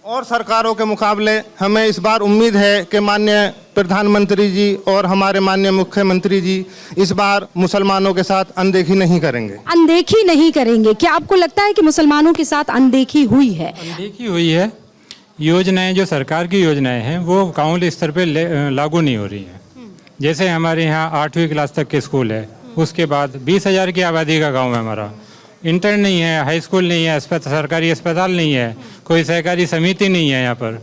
और सरकारों के मुकाबले हमें इस बार उम्मीद है कि माननीय प्रधानमंत्री जी और हमारे माननीय मुख्यमंत्री जी इस बार मुसलमानों के साथ अनदेखी नहीं करेंगे। अनदेखी नहीं करेंगे। क्या आपको लगता है कि मुसलमानों के साथ अनदेखी हुई है? अनदेखी हुई है। योजनाएं जो सरकार की योजनाएं हैं वो गाँव स्तर पे लागू नहीं हो रही हैं। जैसे हमारे यहाँ 8वीं क्लास तक के स्कूल है, उसके बाद 20,000 की आबादी का गाँव है हमारा, इंटर नहीं है, हाई स्कूल नहीं है, सरकारी अस्पताल नहीं है, कोई सहकारी समिति नहीं है यहाँ पर,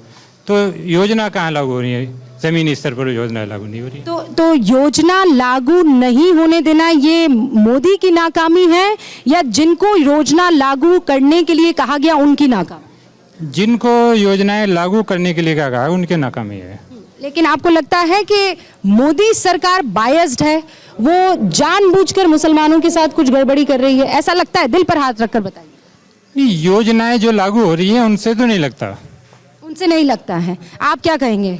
तो योजना कहाँ लागू हो रही है? ज़मीनी स्तर पर योजना लागू नहीं हो रही। तो योजना लागू नहीं होने देना ये मोदी की नाकामी है या जिनको योजना लागू करने के लिए कहा गया उनकी नाकामी? जिनको योजनाएं लागू करने के लिए कहा गया उनकी नाकामी है। लेकिन आपको लगता है कि मोदी सरकार बायस्ड है, वो जानबूझकर मुसलमानों के साथ कुछ गड़बड़ी कर रही है, ऐसा लगता है? दिल पर हाथ रखकर बताइए। नहीं, योजनाएं जो लागू हो रही है उनसे तो नहीं लगता। उनसे नहीं लगता है। आप क्या कहेंगे?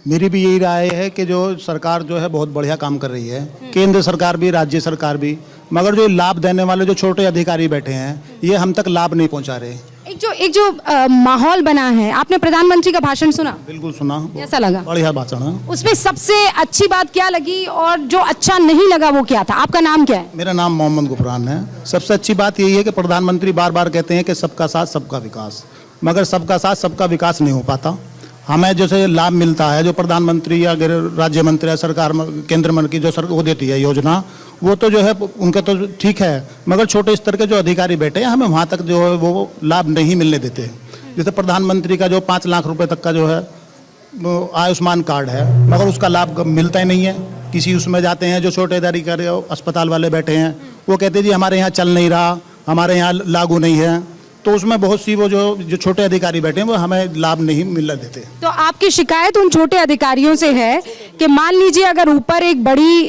मेरी भी यही राय है कि जो सरकार जो है बहुत बढ़िया काम कर रही है, केंद्र सरकार भी, राज्य सरकार भी, मगर जो लाभ देने वाले जो छोटे अधिकारी बैठे हैं ये हम तक लाभ नहीं पहुंचा रहे। एक जो माहौल बना है, आपने प्रधानमंत्री का भाषण सुना? बिल्कुल सुना। कैसा लगा? बढ़िया भाषण है। उसमें सबसे अच्छी बात क्या लगी और जो अच्छा नहीं लगा वो क्या था? आपका नाम क्या है? मेरा नाम मोहम्मद गुफरान है। सबसे अच्छी बात यही है कि प्रधानमंत्री बार बार कहते हैं कि सबका साथ सबका विकास, मगर सबका साथ सबका विकास नहीं हो पाता। हमें जैसे लाभ मिलता है जो प्रधानमंत्री या राज्य मंत्री या सरकार केंद्र मंत्री की जो वो देती है योजना, वो तो जो है उनका तो ठीक है, मगर छोटे स्तर के जो अधिकारी बैठे हैं हमें वहाँ तक जो है वो लाभ नहीं मिलने देते। जैसे प्रधानमंत्री का जो 5 लाख रुपए तक का जो है आयुष्मान कार्ड है, मगर उसका लाभ मिलता ही नहीं है। किसी उसमें जाते हैं जो छोटे अधिकारी अस्पताल वाले बैठे हैं, वो कहते हैं जी हमारे यहाँ चल नहीं रहा, हमारे यहाँ लागू नहीं है, तो उसमें बहुत सी वो जो छोटे अधिकारी बैठे हैं वो हमें लाभ नहीं मिलने देते। तो आपकी शिकायत उन छोटे अधिकारियों से है कि मान लीजिए अगर ऊपर एक बड़ी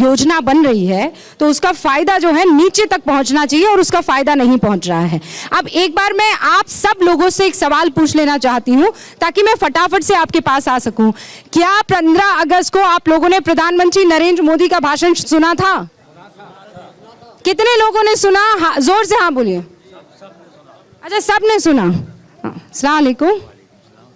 योजना बन रही है तो उसका फायदा जो है नीचे तक पहुंचना चाहिए और उसका फायदा नहीं पहुंच रहा है। अब एक बार मैं आप सब लोगों से एक सवाल पूछ लेना चाहती हूं ताकि मैं फटाफट से आपके पास आ सकूं। क्या 15 अगस्त को आप लोगों ने प्रधानमंत्री नरेंद्र मोदी का भाषण सुना था? कितने लोगों ने सुना? जोर से हाँ बोलिए। अच्छा, सबने सुना। अस्सलाम वालेकुम,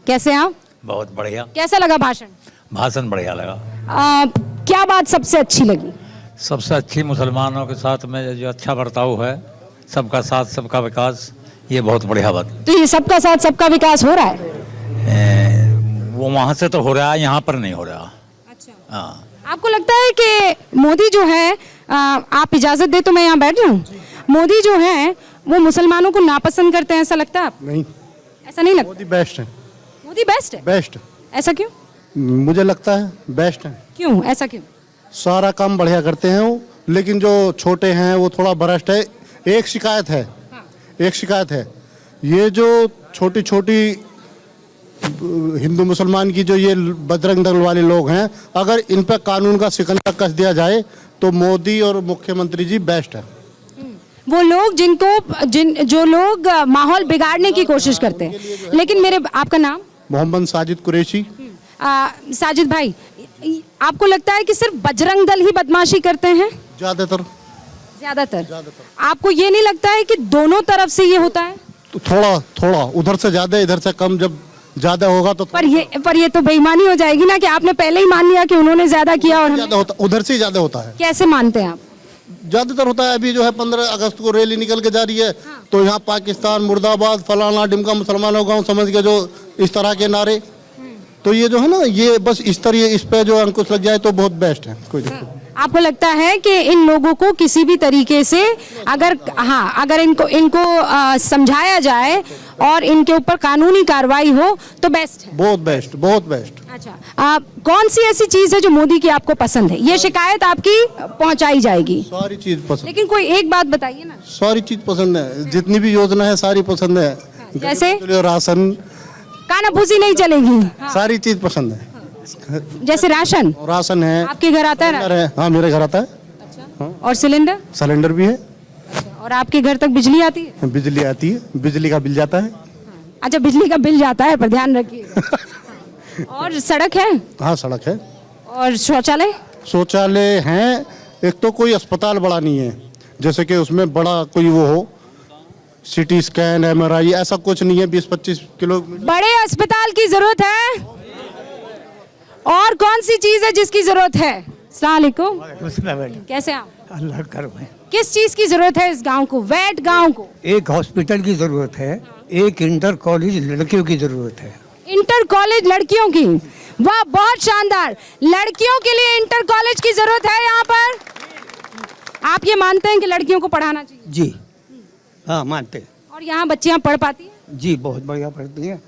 कैसे आप? बहुत बढ़िया। कैसा लगा भाषण? भाषण बढ़िया लगा। क्या बात सबसे अच्छी लगी? सबसे अच्छी मुसलमानों के साथ में जो अच्छा बर्ताव है, सबका साथ सबका विकास, ये बहुत बढ़िया बात। तो ये सबका साथ सबका विकास हो रहा है? वो वहाँ से तो हो रहा है, यहाँ पर नहीं हो रहा। अच्छा। हाँ। आपको लगता है कि मोदी जो है, आप इजाजत दे तो मैं यहाँ बैठ जाऊँ? मोदी जो है वो मुसलमानों को नापसंद करते हैं, ऐसा लगता है आपको? नहीं, ऐसा नहीं लगता। मोदी बेस्ट है। मोदी बेस्ट है? बेस्ट। ऐसा क्यों? मुझे लगता है बेस्ट है। क्यों, ऐसा क्यों? सारा काम बढ़िया करते हैं वो, लेकिन जो छोटे हैं वो थोड़ा भ्रष्ट है। एक शिकायत है, एक शिकायत है, ये जो छोटी छोटी हिंदू मुसलमान की जो ये बजरंग दल वाले लोग हैं, अगर इन पर कानून का शिकंजा कस दिया जाए तो मोदी और मुख्यमंत्री जी बेस्ट है। वो लोग जो लोग माहौल बिगाड़ने की कोशिश करते हैं। लेकिन आपका नाम? मोहम्मद साजिद कुरैशी। साजिद भाई, आपको लगता है कि सिर्फ बजरंग दल ही बदमाशी करते हैं? ज्यादातर। आपको ये नहीं लगता है कि दोनों तरफ से ये होता है? तो थोड़ा उधर से ज्यादा इधर से कम, जब ज्यादा होगा तो पर ये तो बेईमानी हो जाएगी ना कि आपने पहले ही मान लिया कि उन्होंने ज्यादा किया और ज्यादा होता, उधर से ही ज्यादा होता है। कैसे मानते हैं आप? ज्यादातर होता है। अभी जो है 15 अगस्त को रैली निकल के जा रही है, तो यहाँ पाकिस्तान मुर्दाबाद फलाना डिमका मुसलमानों गाँव समझ के जो इस तरह के नारे, तो ये जो है ना, ये बस इस पे जो अंकुश लग जाए तो बहुत बेस्ट है। कोई दिक्कत नहीं। आपको लगता है कि इन लोगों को किसी भी तरीके से अगर इनको समझाया जाए और इनके ऊपर कानूनी कार्रवाई हो तो बेस्ट है? बहुत बेस्ट, बहुत बेस्ट। अच्छा, कौन सी ऐसी चीज है जो मोदी की आपको पसंद है? ये शिकायत आपकी पहुंचाई जाएगी। सारी चीज पसंद। लेकिन कोई एक बात बताइए ना। सारी चीज पसंद है, जितनी भी योजना है सारी पसंद है। जैसे राशन, कानाफूसी नहीं चलेगी? सारी चीज पसंद है। जैसे राशन है? आपके घर आता है? हाँ, मेरे घर आता है। अच्छा। और सिलेंडर भी है। और आपके घर तक बिजली आती है? बिजली आती है, बिजली का बिल जाता है। अच्छा, बिजली का बिल जाता है, पर ध्यान रखिए। और सड़क है? हाँ, सड़क है। और शौचालय हैं। एक तो कोई अस्पताल बड़ा नहीं है, जैसे कि उसमें बड़ा कोई वो हो, सिटी स्कैन MRI ऐसा कुछ नहीं है 20-25 किलोमीटर। बड़े अस्पताल की जरूरत है और कौन सी चीज है जिसकी जरूरत है? अस्सलाम वालेकुम, कैसे आप? अल्लाह करो है। किस चीज की जरूरत है इस गांव को, वैट गांव को? एक हॉस्पिटल की जरूरत है, एक इंटर कॉलेज लड़कियों की जरूरत है। इंटर कॉलेज लड़कियों की, वाह बहुत शानदार। लड़कियों के लिए इंटर कॉलेज की जरूरत है यहाँ पर। आप ये मानते हैं कि लड़कियों को पढ़ाना चाहिए? जी हाँ मानते हैं। और यहाँ बच्चियाँ पढ़ पाती हैं? जी बहुत बढ़िया पढ़ती हैं।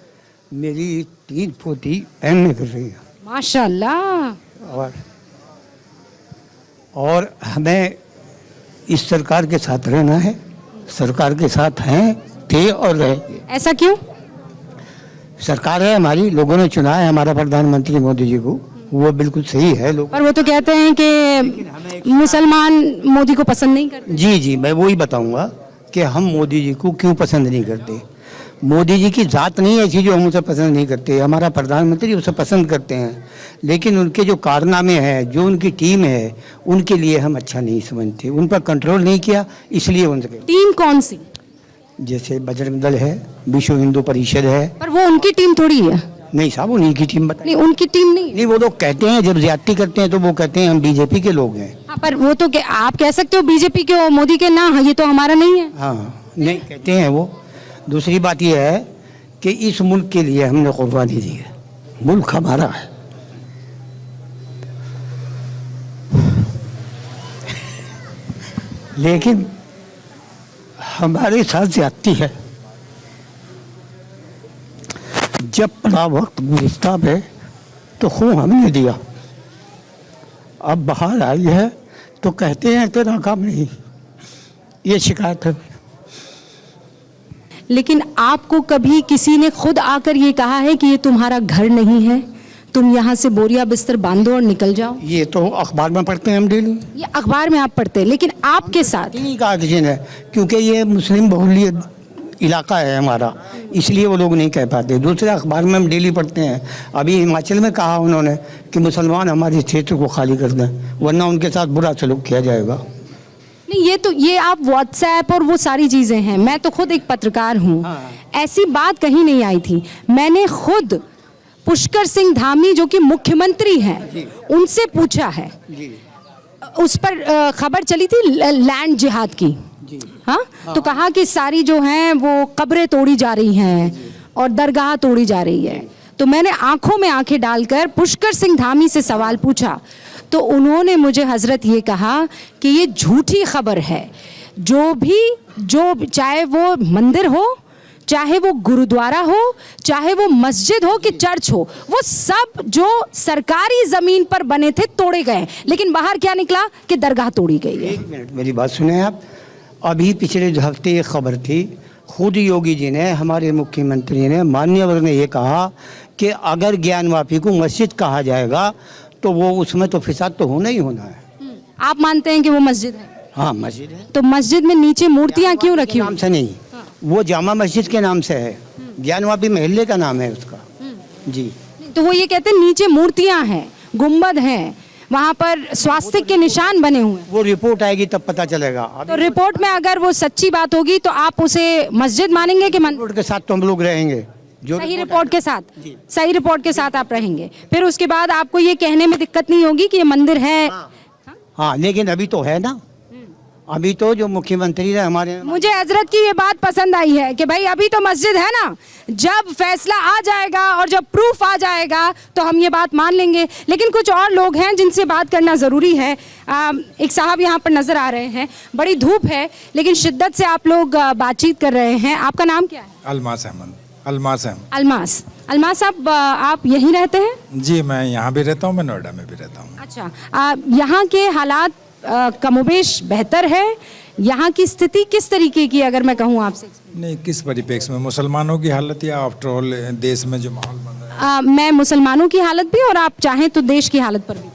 मेरी 3 पोती MA कर रही है। माशाल्लाह। और हमें इस सरकार के साथ रहना है, सरकार के साथ हैं, थे और रहे। ऐसा क्यों? सरकार है हमारी, लोगों ने चुना है हमारा प्रधानमंत्री मोदी जी को, वो बिल्कुल सही है। लोग पर वो तो कहते हैं कि मुसलमान मोदी को पसंद नहीं करते। जी मैं वही बताऊंगा कि हम मोदी जी को क्यों पसंद नहीं करते। मोदी जी की जात नहीं ऐसी जो हम उसे पसंद नहीं करते, हमारा प्रधानमंत्री उसे पसंद करते हैं, लेकिन उनके जो कारनामे हैं, जो उनकी टीम है, उनके लिए हम अच्छा नहीं समझते। उन पर कंट्रोल नहीं किया, इसलिए उनके टीम कौन सी? जैसे बजरंग दल है, विश्व हिंदू परिषद है। पर वो उनकी टीम थोड़ी है। नहीं साहब, उन्हीं की टीम बताइए। नहीं, उनकी टीम नहीं। नहीं, वो लोग कहते हैं, जब ज्यादती करते हैं तो वो कहते हैं हम बीजेपी के लोग हैं। हाँ, पर वो तो आप कह सकते हो बीजेपी के हो, मोदी के ना, ये तो हमारा नहीं है। हाँ नहीं कहते हैं वो। दूसरी बात यह है कि इस मुल्क के लिए हमने कुर्बानी दी है, मुल्क हमारा है। लेकिन हमारे साथ ज्यादती है। जब पड़ा वक्त गुलिस्तान में तो खून हमने दिया, अब बाहर आई है तो कहते हैं तेरा काम नहीं। ये शिकायत है। लेकिन आपको कभी किसी ने खुद आकर ये कहा है कि ये तुम्हारा घर नहीं है, तुम यहाँ से बोरिया बिस्तर बांधो और निकल जाओ? ये तो अखबार में पढ़ते हैं हम डेली। ये अखबार में आप पढ़ते हैं, लेकिन आपके साथ इन्हीं का डिसीजन है, क्योंकि ये मुस्लिम बहुल्य इलाका है हमारा, इसलिए वो लोग नहीं कह पाते। दूसरे अखबार में हम डेली पढ़ते हैं। अभी हिमाचल में कहा उन्होंने कि मुसलमान हमारे क्षेत्र को खाली कर दें, वरना उनके साथ बुरा सलूक किया जाएगा। नहीं, ये आप व्हाट्सएप और वो सारी चीज़ें हैं। मैं तो खुद एक पत्रकार हूँ। ऐसी बात कहीं नहीं आई थी। मैंने खुद पुष्कर सिंह धामी जो कि मुख्यमंत्री हैं उनसे पूछा है। उस पर खबर चली थी लैंड जिहाद की। हाँ, तो कहा कि सारी जो हैं वो कब्रें तोड़ी जा रही हैं और दरगाह तोड़ी जा रही है। तो मैंने आंखों में आंखें डालकर पुष्कर सिंह धामी से सवाल पूछा, तो उन्होंने मुझे हजरत ये कहा कि ये झूठी खबर है। जो चाहे वो मंदिर हो, चाहे वो गुरुद्वारा हो, चाहे वो मस्जिद हो कि चर्च हो, वो सब जो सरकारी ज़मीन पर बने थे तोड़े गए। लेकिन बाहर क्या निकला कि दरगाह तोड़ी गई है। एक मिनट मेरी बात सुने आप। अभी पिछले हफ्ते एक खबर थी, खुद योगी जी ने, हमारे मुख्यमंत्री ने, मान्यवर ने ये कहा कि अगर ज्ञानवापी को मस्जिद कहा जाएगा तो वो उसमें तो फिसाद तो होना ही होना है। आप मानते हैं कि वो मस्जिद है? हाँ मस्जिद है। तो मस्जिद में नीचे मूर्तियां क्यों रखी हुई? नाम से नहीं, वो जामा मस्जिद के नाम से है। ज्ञानवापी महल्ले का नाम है उसका। जी, तो वो ये कहते हैं नीचे मूर्तियां हैं, गुंबद हैं, वहाँ पर स्वास्तिक के निशान बने हुए हैं। वो रिपोर्ट आएगी तब पता चलेगा। तो रिपोर्ट में अगर वो सच्ची बात होगी तो आप उसे मस्जिद मानेंगे कि रिपोर्ट के साथ तो हम लोग रहेंगे। जो सही रिपोर्ट के साथ, सही रिपोर्ट के साथ आप रहेंगे। फिर उसके बाद आपको ये कहने में दिक्कत नहीं होगी कि ये मंदिर है। हाँ, लेकिन अभी तो है ना। अभी तो जो मुख्यमंत्री है हमारे, मुझे हजरत की ये बात पसंद आई है कि भाई अभी तो मस्जिद है ना, जब फैसला आ जाएगा और जब प्रूफ आ जाएगा तो हम ये बात मान लेंगे। लेकिन कुछ और लोग हैं जिनसे बात करना ज़रूरी है। एक साहब यहाँ पर नज़र आ रहे हैं, बड़ी धूप है लेकिन शिद्दत से आप लोग बातचीत कर रहे हैं। आपका नाम क्या है? अलमास अहमद। अलमास अहमद। अलमास। अलमास साहब, आप यहीं रहते हैं? जी, मैं यहाँ भी रहता हूँ, मैं नोएडा में भी रहता हूँ। अच्छा, यहाँ के हालात कमोबेश बेहतर है? यहाँ की स्थिति किस तरीके की, अगर मैं कहूँ आपसे? नहीं, किस परिप्रेक्ष्य में? मुसलमानों की हालत या आफ्टर ऑल देश में जो माहौल बन रहा है? मैं मुसलमानों की हालत भी और आप चाहें तो देश की हालत पर भी।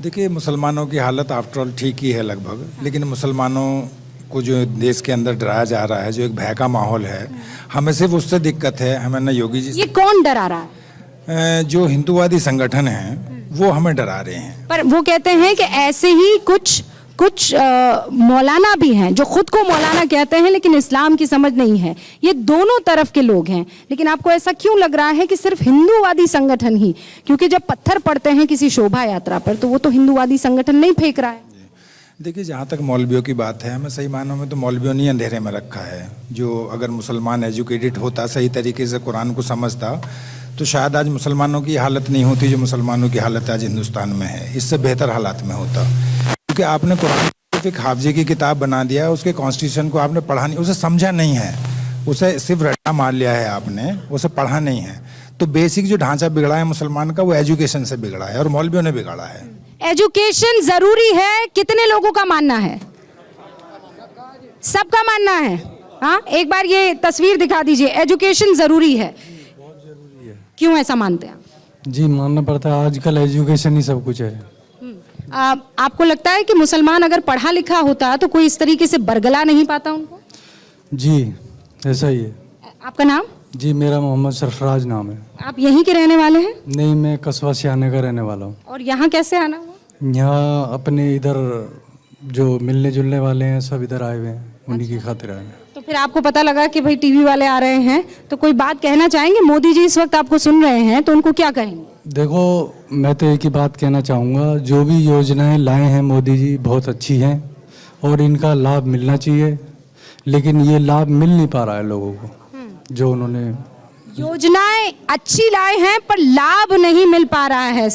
देखिए, मुसलमानों की हालत आफ्टर ऑल ठीक ही है लगभग, लेकिन मुसलमानों को जो देश के अंदर डराया जा रहा है, जो एक भय का माहौल है, हमें सिर्फ उससे दिक्कत है। हमें ना योगी जी, ये कौन डरा रहा है? जो हिंदुवादी संगठन हैं वो हमें डरा रहे हैं। पर वो कहते हैं कि ऐसे ही कुछ कुछ मौलाना भी हैं जो खुद को मौलाना कहते हैं लेकिन इस्लाम की समझ नहीं है। ये दोनों तरफ के लोग हैं, लेकिन आपको ऐसा क्यों लग रहा है कि सिर्फ हिंदूवादी संगठन ही, क्योंकि जब पत्थर पड़ते हैं किसी शोभा यात्रा पर तो वो तो हिंदूवादी संगठन नहीं फेंक रहा है। देखिए, जहाँ तक मौलवियों की बात है, हमें सही मानों में तो मौलवियों ने अंधेरे में रखा है। जो अगर मुसलमान एजुकेटेड होता, सही तरीके से कुरान को समझता, तो शायद आज मुसलमानों की हालत नहीं होती जो मुसलमानों की हालत आज हिंदुस्तान में है। इससे बेहतर हालात में होता, क्योंकि आपने कुरान सिर्फ एक हाफजे की किताब बना दिया है। उसके कॉन्स्टिट्यूशन को आपने पढ़ा नहीं, उसे समझा नहीं है, उसे सिर्फ रट्टा मार लिया है आपने, उसे पढ़ा नहीं है। तो बेसिक जो ढांचा बिगड़ा है मुसलमान का, वो एजुकेशन से बिगड़ा है और मौलवियों ने बिगाड़ा है। एजुकेशन जरूरी है, कितने लोगों का मानना है? सबका मानना है। हाँ, एक बार ये तस्वीर दिखा दीजिए। एजुकेशन जरूरी है, क्यों ऐसा मानते हैं? जी, मानना पड़ता है, आजकल एजुकेशन ही सब कुछ है। आपको लगता है कि मुसलमान अगर पढ़ा लिखा होता तो कोई इस तरीके से बरगला नहीं पाता उनको? जी, ऐसा ही है। आपका नाम? जी, मेरा मोहम्मद सरफराज नाम है। आप यहीं के रहने वाले हैं? नहीं, मैं कस्बा सियाने का रहने वाला हूँ। और यहाँ कैसे आना हुआ? यहाँ अपने इधर जो मिलने जुलने वाले हैं सब इधर आए हुए हैं, उन्हीं की खातिर आए हैं। तो फिर आपको पता लगा कि भाई टीवी वाले आ रहे हैं, तो कोई बात कहना चाहेंगे? मोदी जी इस वक्त आपको सुन रहे हैं तो उनको क्या कहेंगे? देखो, मैं तो एक ही बात कहना चाहूँगा, जो भी योजनाएं लाए हैं मोदी जी बहुत अच्छी हैं और इनका लाभ मिलना चाहिए, लेकिन ये लाभ मिल नहीं पा रहा है लोगों को। जो उन्होंने योजनाएं अच्छी लाए हैं पर लाभ नहीं मिल पा रहा है।